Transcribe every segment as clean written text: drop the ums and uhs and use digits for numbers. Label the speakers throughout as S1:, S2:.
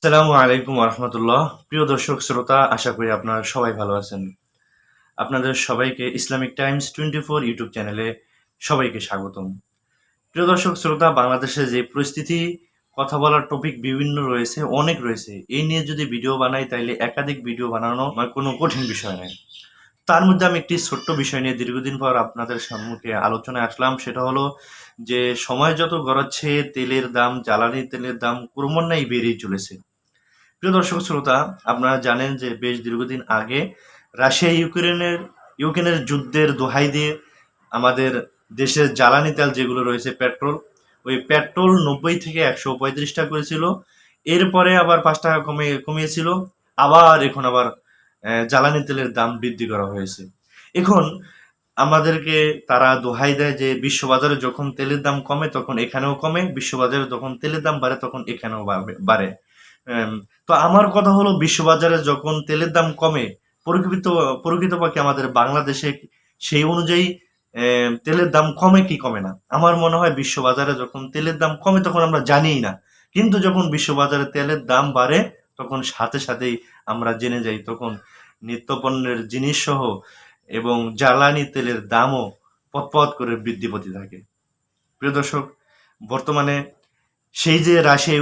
S1: আসসালামু আলাইকুম রহমতুল্লাহ। প্রিয় দর্শক শ্রোতা, আশা করি আপনারা সবাই ভালো আছেন। আপনাদের সবাইকে ইসলামিক টাইমস 24 ইউটিউব চ্যানেলে সবাইকে স্বাগতম। প্রিয় দর্শক শ্রোতা, বাংলাদেশে যে পরিস্থিতি, কথা বলার টপিক বিভিন্ন রয়েছে, অনেক রয়েছে। এই নিয়ে যদি ভিডিও বানাই তাইলে একাধিক ভিডিও বানানো কোনো কঠিন বিষয় নয়। তার মধ্যে আমি একটি ছোট্ট বিষয় নিয়ে দীর্ঘদিন পর আপনাদের সম্মুখে আলোচনায় আসলাম। সেটা হলো যে সময় যত গড়াচ্ছে তেলের দাম, জ্বালানি তেলের দাম ক্রমান্বয়ে বেড়েই চলেছে। প্রিয় দর্শক শ্রোতা, আপনারা জানেন যে বেশ দীর্ঘদিন আগে রাশিয়া ইউক্রেনের যুদ্ধের দোহাই দিয়ে আমাদের দেশের জ্বালানি তেল যেগুলো রয়েছে পেট্রোল, ওই পেট্রোল 90 থেকে 135 টাকা করেছিল। এরপরে আবার 5 টাকা কমিয়েছিল। আবার এখন আবার জ্বালানি তেলের দাম বৃদ্ধি করা হয়েছে। এখন আমাদেরকে তারা দোহাই দেয় যে বিশ্ববাজারে যখন তেলের দাম কমে তখন এখানেও কমে, বিশ্ববাজারে যখন তেলের দাম বাড়ে তখন এখানেও বাড়ে। এম, তো আমার কথা হলো, বিশ্ববাজারে যখন তেলের দাম কমে, প্রকৃতপক্ষে আমাদের বাংলাদেশে সেই অনুযায়ী তেলের দাম কমে কি কমে না? আমার মনে হয় বিশ্ববাজারে যখন তেলের দাম কমে তখন আমরা জানিই না, কিন্তু যখন বিশ্ববাজারে তেলের দাম বাড়ে তখন সাথে সাথেই আমরা জেনে যাই। তখন নিত্যপণ্যের জিনিস সহ এবং জ্বালানি তেলের দামও পথ করে বৃদ্ধি পেতে থাকে। প্রিয় দর্শক, বর্তমানে সেই যে রাশিয়া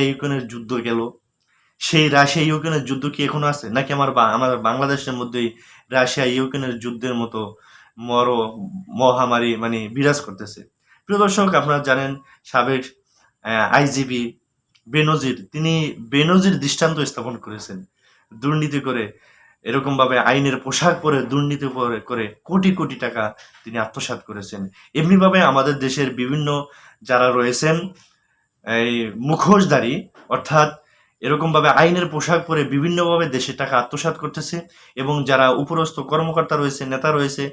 S1: ইউক্রেনের যুদ্ধ গেল, সেই রাশিয়া ইউক্রেনের যুদ্ধ কি এখনো আছে, নাকি আমাদের বাংলাদেশের মধ্যেই রাশিয়া ইউক্রেনের যুদ্ধের মতো মর মহামারী বিরাজ করতেছে? প্রিয় দর্শক, আপনারা জানেন সাবেক আইজিপি তিনি বেনজির দৃষ্টান্ত স্থাপন করেছেন। দুর্নীতি করে, এরকম ভাবে আইনের পোশাক পরে দুর্নীতি করে কোটি কোটি টাকা তিনি আত্মসাৎ করেছেন। এমনিভাবে আমাদের দেশের বিভিন্ন যারা রয়েছেন এই মুখোশধারী, অর্থাৎ এরকমভাবে আইনের পোশাক পরে বিভিন্নভাবে দেশের টাকা আত্মসাৎ করতেছে, এবং যারা উপরস্থ কর্মকর্তা রয়েছে, নেতা রয়েছে,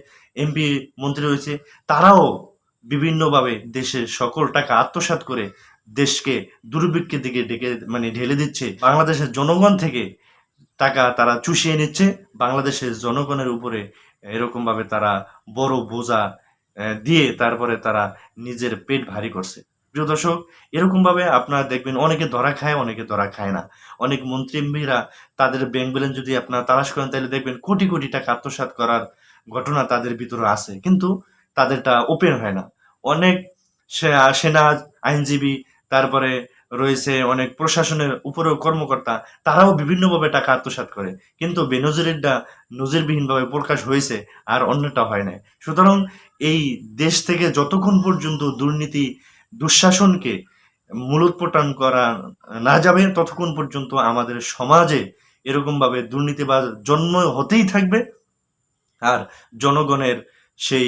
S1: এমপি মন্ত্রী রয়েছে, তারাও বিভিন্নভাবে দেশের সকল টাকা আত্মসাৎ করে দেশকে দুর্ভিক্ষের দিকে ডেকে ঢেলে দিচ্ছে। বাংলাদেশের জনগণ থেকে টাকা তারা চুষিয়ে নিচ্ছে। বাংলাদেশের জনগণের উপরে এরকমভাবে তারা বড় বোঝা দিয়ে তারপরে তারা নিজের পেট ভারী করছে। প্রিয় দর্শক, এরকমভাবে আপনারা দেখবেন অনেকে ধরা খায়, অনেকে ধরা খায় না। অনেক মন্ত্রী এমপিরা তাদের ব্যাংক ব্যালেন্স যদি আপনারা তালাশ করেন তাহলে দেখবেন কোটি কোটি টাকা আত্মসাৎ করার ঘটনা তাদের ভিতরে আছে, কিন্তু তাদেরটা ওপেন হয় না। অনেক সেনা, আইনজীবী, তারপরে রয়েছে অনেক প্রশাসনের উপরেও কর্মকর্তা, তারাও বিভিন্নভাবে টাকা আত্মসাৎ করে, কিন্তু বেনজিরটা নজিরবিহীনভাবে প্রকাশ হয়েছে, আর অন্যটা হয় না। সুতরাং এই দেশ থেকে যতক্ষণ পর্যন্ত দুর্নীতি, দুঃশাসনকে মূলোৎপাটন করা না যাবে ততক্ষণ পর্যন্ত আমাদের সমাজে এরকমভাবে দুর্নীতিবাজ জন্ম হতেই থাকবে। আর জনগণের সেই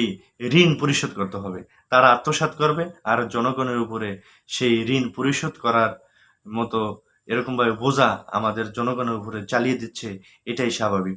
S1: ঋণ পরিশোধ করতে হবে। তারা আত্মসাৎ করবে আর জনগণের উপরে সেই ঋণ পরিশোধ করার মতো এরকমভাবে বোঝা আমাদের জনগণের উপরে চালিয়ে দিচ্ছে। এটাই স্বাভাবিক।